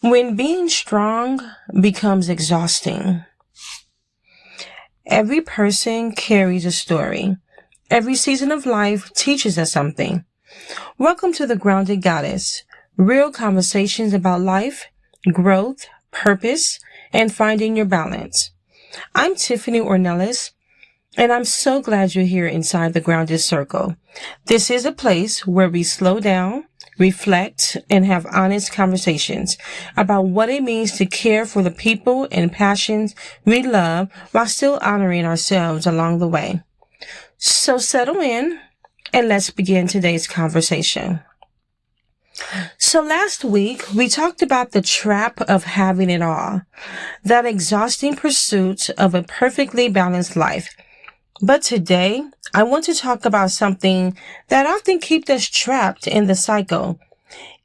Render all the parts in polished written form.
When being strong becomes exhausting, every person carries a story. Every season of life teaches us something. Welcome to the Grounded Goddess, real conversations about life, growth, purpose, and finding your balance. I'm Tiffany Ornelas, and I'm so glad you're here inside the Grounded Circle. This is a place where we slow down, reflect, and have honest conversations about what it means to care for the people and passions we love while still honoring ourselves along the way. So settle in and let's begin today's conversation. So last week, we talked about the trap of having it all, that exhausting pursuit of a perfectly balanced life. But today, I want to talk about something that often keeps us trapped in the cycle,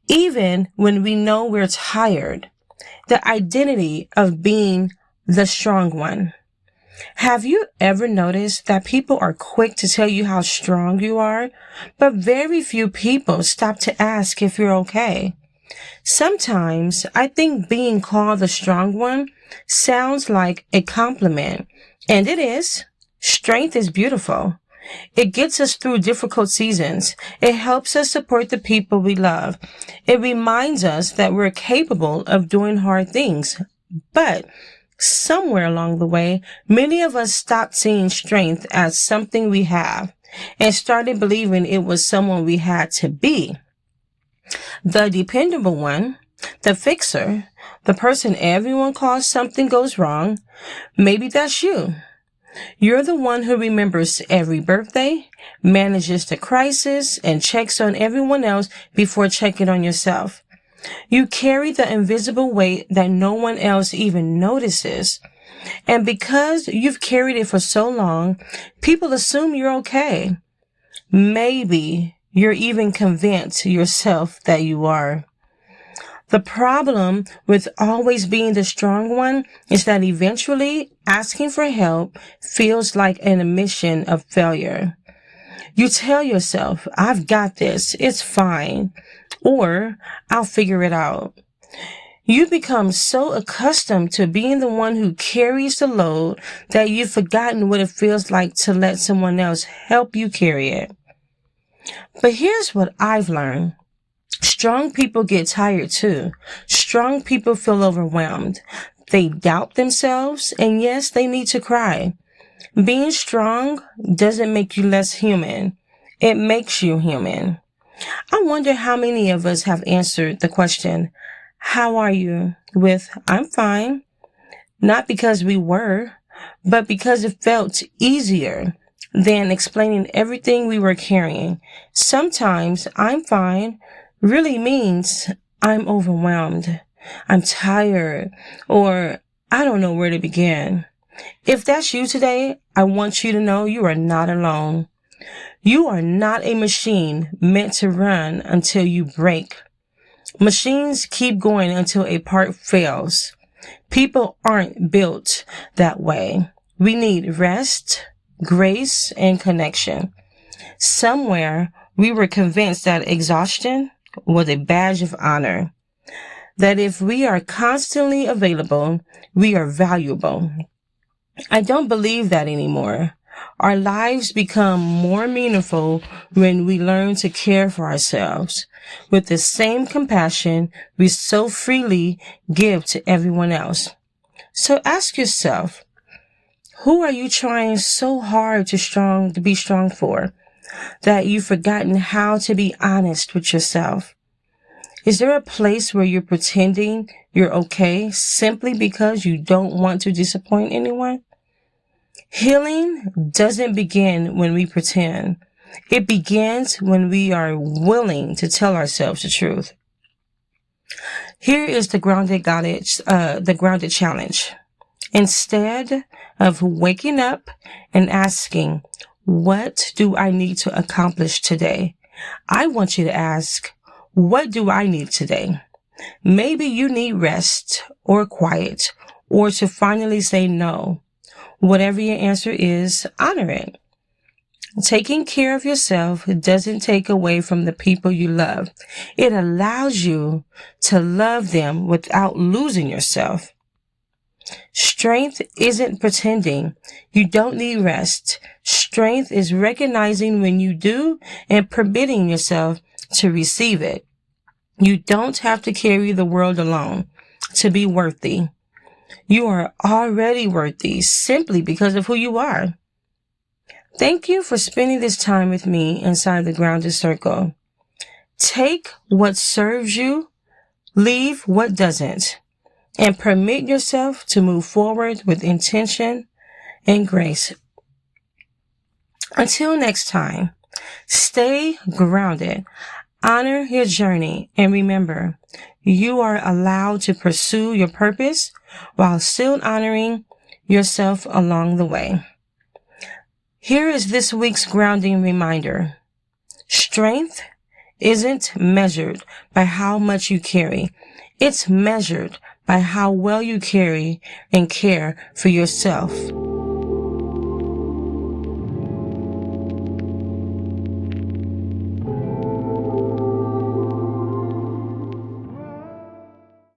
even when we know we're tired, the identity of being the strong one. Have you ever noticed that people are quick to tell you how strong you are, but very few people stop to ask if you're okay? Sometimes I think being called the strong one sounds like a compliment, and it is. Strength is beautiful. It gets us through difficult seasons. It helps us support the people we love. It reminds us that we're capable of doing hard things. But somewhere along the way, many of us stopped seeing strength as something we have and started believing it was someone we had to be. The dependable one, the fixer, the person everyone calls something goes wrong. Maybe that's you. You're the one who remembers every birthday, manages the crisis, and checks on everyone else before checking on yourself. You carry the invisible weight that no one else even notices. And because you've carried it for so long, people assume you're okay. Maybe you're even convinced yourself that you are. The problem with always being the strong one is that eventually asking for help feels like an admission of failure. You tell yourself, I've got this, it's fine, or I'll figure it out. You become so accustomed to being the one who carries the load that you've forgotten what it feels like to let someone else help you carry it. But here's what I've learned. Strong people get tired too. Strong people feel overwhelmed. They doubt themselves, and yes, they need to cry. Being strong doesn't make you less human. It makes you human. I wonder how many of us have answered the question, how are you? With, I'm fine. Not because we were, but because it felt easier than explaining everything we were carrying. Sometimes I'm fine really means I'm overwhelmed, I'm tired, or I don't know where to begin. If that's you today, I want you to know you are not alone. You are not a machine meant to run until you break. Machines keep going until a part fails. People aren't built that way. We need rest, grace, and connection. Somewhere, we were convinced that exhaustion was a badge of honor, that if we are constantly available, we are valuable. I don't believe that anymore. Our lives become more meaningful when we learn to care for ourselves with the same compassion we so freely give to everyone else. So ask yourself, who are you trying so hard to be strong for, that you've forgotten how to be honest with yourself? Is there a place where you're pretending you're okay simply because you don't want to disappoint anyone? Healing doesn't begin when we pretend. It begins when we are willing to tell ourselves the truth. Here is the grounded challenge. Instead of waking up and asking, what do I need to accomplish today? I want you to ask, what do I need today? Maybe you need rest or quiet or to finally say no. Whatever your answer is, honor it. Taking care of yourself doesn't take away from the people you love. It allows you to love them without losing yourself. Strength isn't pretending you don't need rest. Strength is recognizing when you do and permitting yourself to receive it. You don't have to carry the world alone to be worthy. You are already worthy simply because of who you are. Thank you for spending this time with me inside the Grounded Circle. Take what serves you, leave what doesn't, and permit yourself to move forward with intention and grace. Until next time, stay grounded, honor your journey, and remember, you are allowed to pursue your purpose while still honoring yourself along the way. Here is this week's grounding reminder. Strength isn't measured by how much you carry. It's measured by how well you carry and care for yourself.